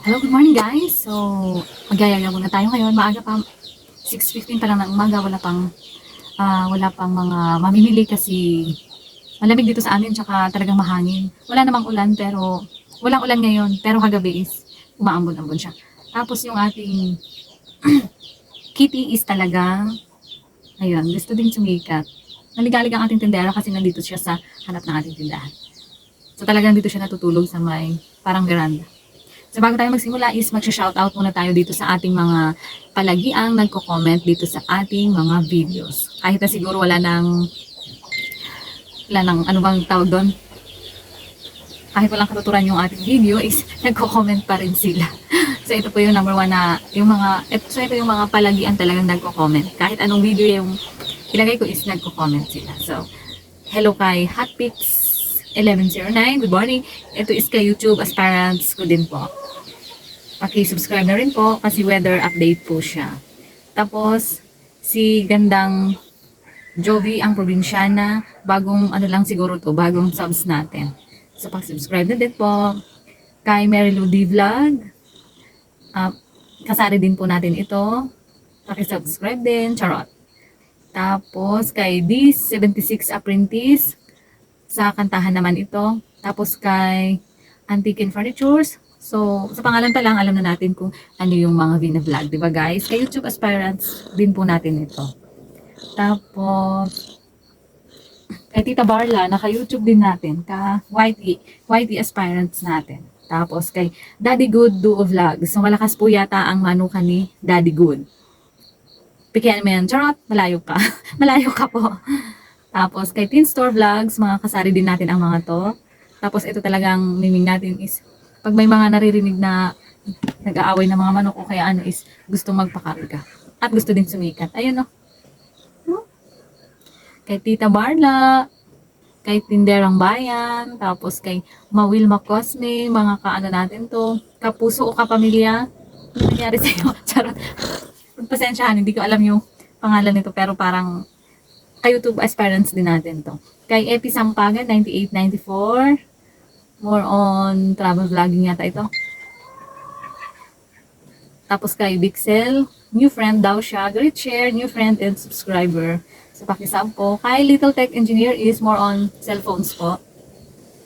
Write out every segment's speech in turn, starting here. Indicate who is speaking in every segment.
Speaker 1: Hello, good morning guys. So, magyayaya muna tayo ngayon. Maaga pa, 6:15 pa lang ng umaga. Wala pang mga mamimili kasi malamig dito sa amin tsaka talagang mahangin. Wala namang ulan pero walang ulan ngayon pero kagabi is umaambon-ambon siya. Tapos yung ating kitty is talagang ayun, gusto din sumikat. Naligalig ang ating tindera kasi nandito siya sa harap ng ating tindahan. So talagang dito siya natutulog sa may parang veranda. So bago tayo magsimula is magsha-shoutout muna tayo dito sa ating mga palagiang nagko-comment dito sa ating mga videos. Kahit na siguro wala nang ano bang tawag doon, kahit walang katuturan yung ating video is nagko-comment pa rin sila. So ito po yung number one na ito yung mga palagian talagang nagko-comment. Kahit anong video yung ilagay ko is nagko-comment sila. So hello kay Hotpix1109, good morning. Ito is kay YouTube aspirants ko din po. Paki-subscribe na rin po kasi weather update po siya. Tapos, si Gandang Jovi ang probinsyana, bagong ano lang siguro to, bagong subs natin. So, paki-subscribe na din po. Kay Mary Lou D Vlog, kasari din po natin ito. Paki-subscribe din, charot. Tapos, kay D76 Apprentice, sa kantahan naman ito. Tapos, kay Antique and Furnitures, so, sa pangalan pa lang, alam na natin kung ano yung mga vina-vlog, di ba guys? Kay YouTube aspirants din po natin ito. Tapos, kay Tita Barla, naka-YouTube din natin, YT aspirants natin. Tapos, kay Daddy Good Duo Vlog. So, malakas po yata ang manukan ni Daddy Good. Pikihan mo yan, charot, malayo pa. Malayo ka po. Tapos, kay Teen Store Vlogs, mga kasari din natin ang mga to. Tapos, ito talagang miming natin is pag may mga naririnig na nag-aaway ng mga manok o kaya ano is gusto magpakarga. At gusto din sumikat. Ayun o. Kay Tita Barla, kay Tinderang Bayan, tapos kay Mawilma Cosme, mga kaano natin to, kapuso o kapamilya. Ano nangyari sa'yo? Charot. Pagpasensyahan, hindi ko alam yung pangalan nito pero parang ka-YouTube aspirants din natin to. Kay Epi Sampagan, 9894, more on travel vlogging yata ito. Tapos kay Bixel, new friend daw siya. Great share, new friend and subscriber. So pakisampo. Kay Little Tech Engineer is more on cellphones po.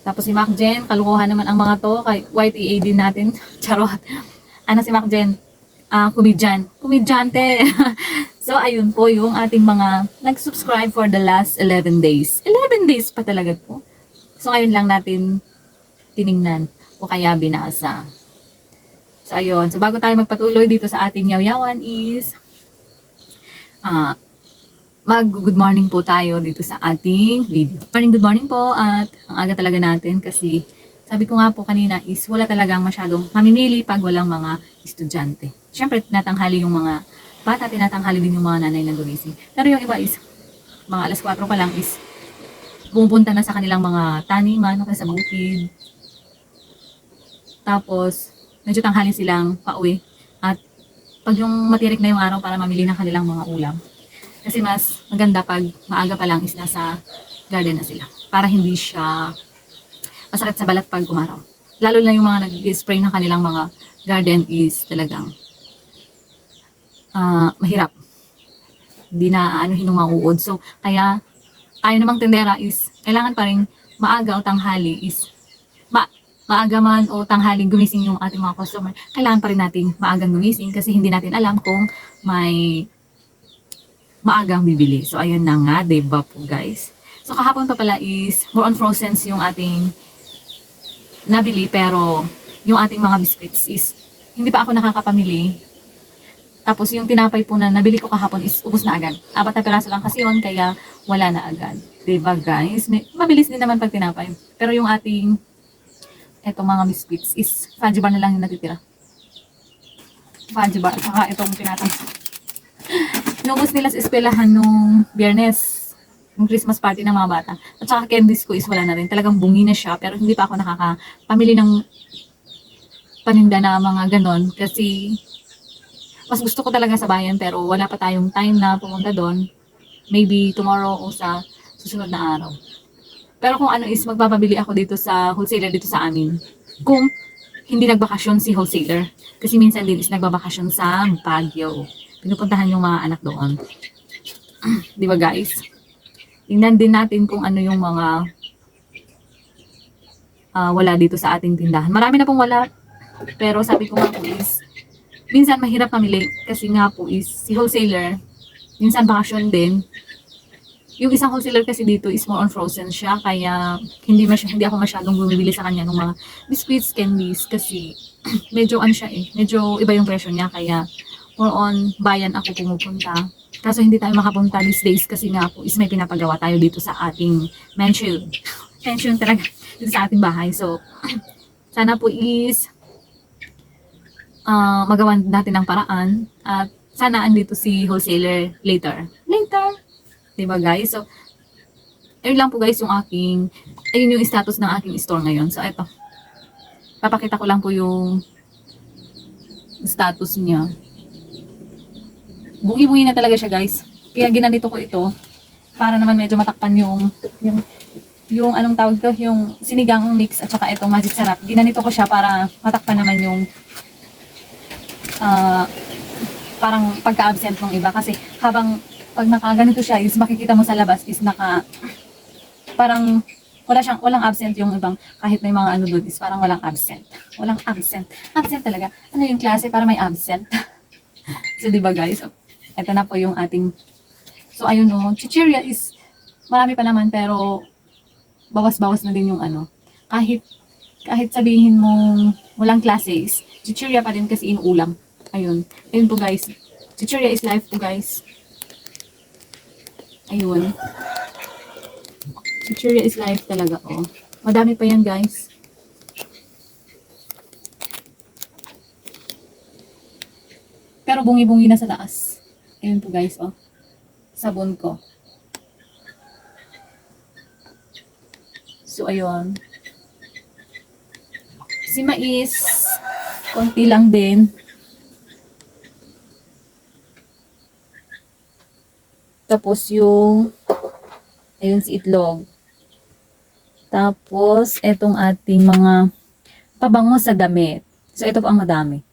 Speaker 1: Tapos si Mac Jen, kalukuhan naman ang mga to. Kay YTA din natin. Charot. Ano si Mac Jen? Kumidyante. So ayun po yung ating mga nag-subscribe for the last 11 days. 11 days pa talaga po. So ngayon lang natin tiningnan o kaya binasa. So, ayun. So, bago tayo magpatuloy dito sa ating yaw-yawan is mag-good morning po tayo dito sa ating video. Good morning po at ang aga talaga natin kasi sabi ko nga po kanina is wala talagang masyadong mamimili pag walang mga estudyante. Siyempre, tinatanghali yung mga bata, tinatanghali din yung mga nanay na gumising. Pero yung iba is mga alas 4 pa lang is pumupunta na sa kanilang mga taniman o sa bukid. Tapos, medyo tanghali silang pauwi. At pag yung matirik na yung araw para mamili ng kanilang mga ulam. Kasi mas maganda pag maaga pa lang is nasa garden na sila. Para hindi siya masakit sa balat pag umaraw. Lalo na yung mga nag-spray ng kanilang mga garden is talagang mahirap. Hindi na anuhin ng mauod. So, kaya tayo namang tendera is kailangan pa rin maaga o tanghali is maaga man o tanghaling gumising yung ating mga customer, kailangan pa rin nating maagang gumising kasi hindi natin alam kung may maagang bibili. So, ayun na nga, diba po guys? So, kahapon pa pala is more on frozens yung ating nabili pero yung ating mga biscuits is hindi pa ako nakakapamili. Tapos, yung tinapay po na nabili ko kahapon is ubos na agad. 4 na piraso lang kasi yun, kaya wala na agad. Diba guys? Mabilis din naman pag tinapay. Pero yung ating etong mga biscuits is fudge bar na lang yung natitira. Fudge bar. Saka itong pinatang. Inubos nila sa eskwelahan nung Biyernes. Yung Christmas party ng mga bata. At saka candies ko is wala na rin. Talagang bungi na siya. Pero hindi pa ako nakakapamili ng paninda na mga ganon. Kasi mas gusto ko talaga sa bayan pero wala pa tayong time na pumunta doon. Maybe tomorrow o sa susunod na araw. Pero kung ano is magpapabili ako dito sa wholesaler dito sa amin. Kung hindi nagbakasyon si wholesaler. Kasi minsan din is nagbabakasyon sa Baguio. Pinupuntahan yung mga anak doon. Di ba guys? Tingnan din natin kung ano yung mga wala dito sa ating tindahan. Marami na pong wala. Pero sabi ko nga po is, minsan mahirap mamili. Kasi nga po is, si wholesaler, minsan bakasyon din. Yung isang wholesaler kasi dito is more on frozen siya. Kaya hindi ako masyadong bumibili sa kanya ng mga biscuits, candies. Kasi medyo ano siya eh. Medyo iba yung presyo niya. Kaya more on bayan ako pumupunta. Kaso hindi tayo makapunta these days kasi nga po is may pinapagawa tayo dito sa ating mansion. Mansion talaga dito sa ating bahay. So, sana po is magawan natin ng paraan at sana andito si wholesaler later. Diba guys? So, ayun lang po guys yung ayun yung status ng aking store ngayon. So, eto. Papakita ko lang po yung status niya. Bungi-bungi na talaga siya guys. Kaya ginanito ko ito para naman medyo matakpan yung anong tawag to, yung sinigang mix at saka itong magic sarap. Ginanito ko siya para matakpan naman yung parang pagka-absent ng iba kasi habang pag nakaganito siya is makikita mo sa labas is parang walang absent yung ibang kahit may mga ano doon is parang walang absent talaga. Ano yung klase para may absent? So diba guys, ito na po yung ating ayun chichirya is marami pa naman pero bawas-bawas na din yung kahit sabihin mo walang klase is chichirya pa din kasi inuulam. Ayun po guys, chichirya is life po guys. Ayun. Chichirya is life talaga, Madami pa yan, guys. Pero bungi-bungi na sa taas. Ayun po, guys, Sabon ko. So, ayun. Si mais, konti lang din. Tapos ayun si itlog. Tapos, etong ating mga pabango sa damit. So, ito po ang madami.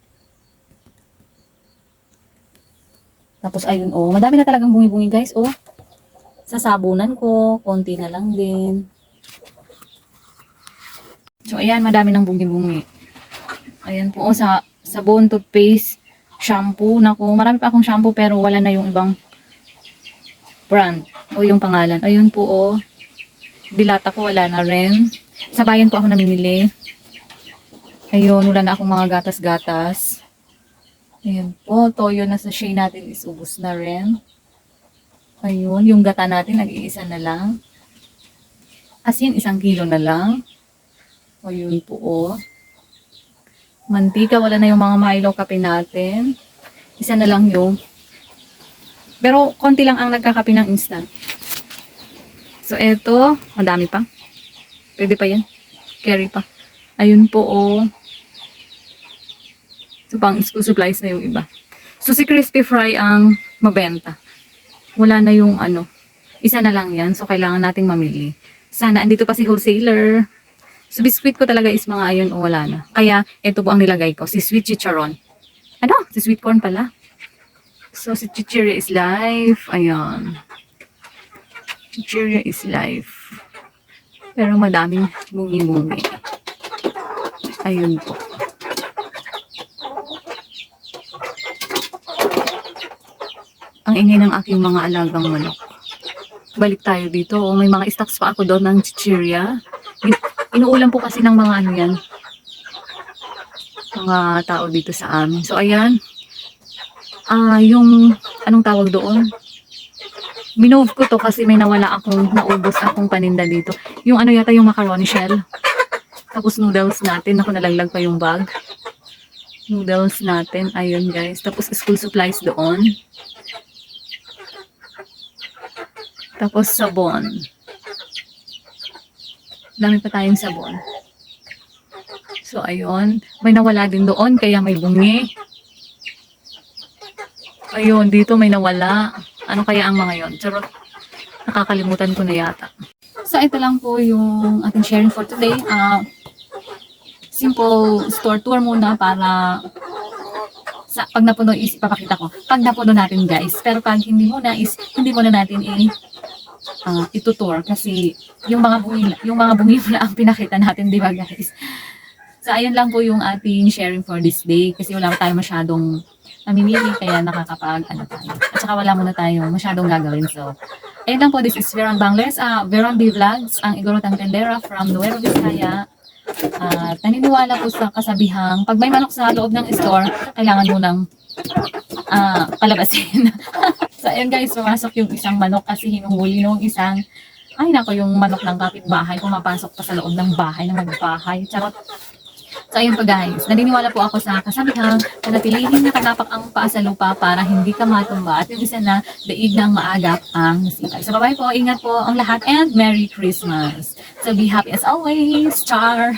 Speaker 1: Tapos, ayun, madami na talagang bungi-bungi, guys, Sa sabunan ko, konti na lang din. So, ayan, madami ng bungi-bungi. Ayan po, sa sabon, toothpaste, shampoo. Naku, marami pa akong shampoo pero wala na yung ibang brand o yung pangalan. Ayun po dilata ko wala na rin. Sa bayan po ako namimili. Ayun, wala na akong mga gatas-gatas. Ayun po, toyo na sa sachet natin is ubos na rin. Ayun, yung gata natin nag-iisa na lang. Asin 1 kilo na lang. Ayun po mantika, wala na yung mga Milo kape natin. Isa na lang yung pero konti lang ang nagkakape ng instant. So, eto, madami pa. Pwede pa yan. Carry pa. Ayun po, So, pang school supplies na yung iba. So, si crispy fry ang mabenta. Wala na yung isa na lang yan. So, kailangan nating mamili. Sana, andito pa si wholesaler. So, biscuit ko talaga is mga ayun wala na. Kaya, eto po ang nilagay ko. Si sweet chicharon. Si sweet corn pala. So, si chichirya is life. Ayan. Chichirya is life. Pero madaming bungi-bungi. Ayun po. Ang ingay ng aking mga alagang manok. Balik tayo dito. May mga stocks pa ako doon ng chichirya. Inuulam po kasi ng mga yan. Mga tao dito sa amin. So, ayan. Yung, anong tawag doon? Minove ko to kasi may naubos akong paninda dito. Yung yata yung macaroni shell. Tapos noodles natin. Ako nalaglag pa yung bag. Noodles natin. Ayun guys. Tapos school supplies doon. Tapos sabon. Dami pa tayong sabon. So ayun. May nawala din doon kaya may bungi. Ayun, dito may nawala. Ano kaya ang mga yon? Charot. Nakakalimutan ko na yata. So, ito lang po yung ating sharing for today. simple store tour muna para sa pag napuno is ipapakita ko. Pag napuno natin guys, pero pag hindi muna is hindi muna natin itutour kasi yung mga bungi na ang pinakita natin, di ba guys? So ayun lang po yung ating sharing for this day kasi wala pa tayo masyadong namimili kaya nakakapag tayo. At saka wala muna tayong masyadong gagawin. So ayun lang po, this is Veron Bangles, Veron B Vlogs, ang igorotang tendera from Nueva Vizcaya. At naniniwala po sa kasabihang pag may manok sa loob ng store, kailangan mo nang palabasin. So ayun guys, pumasok yung isang manok kasi hinuhuli nung isang yung manok ng kapitbahay pumapasok pa sa loob ng bahay ng magbahay. Charot. So ayun po guys, naniniwala po ako sa kasabihang panatilihin na katapak ang paa sa lupa para hindi ka matumba at yung isa na daig ng maagap ang sipag. So bye po, ingat po ang lahat and Merry Christmas. So be happy as always. Char!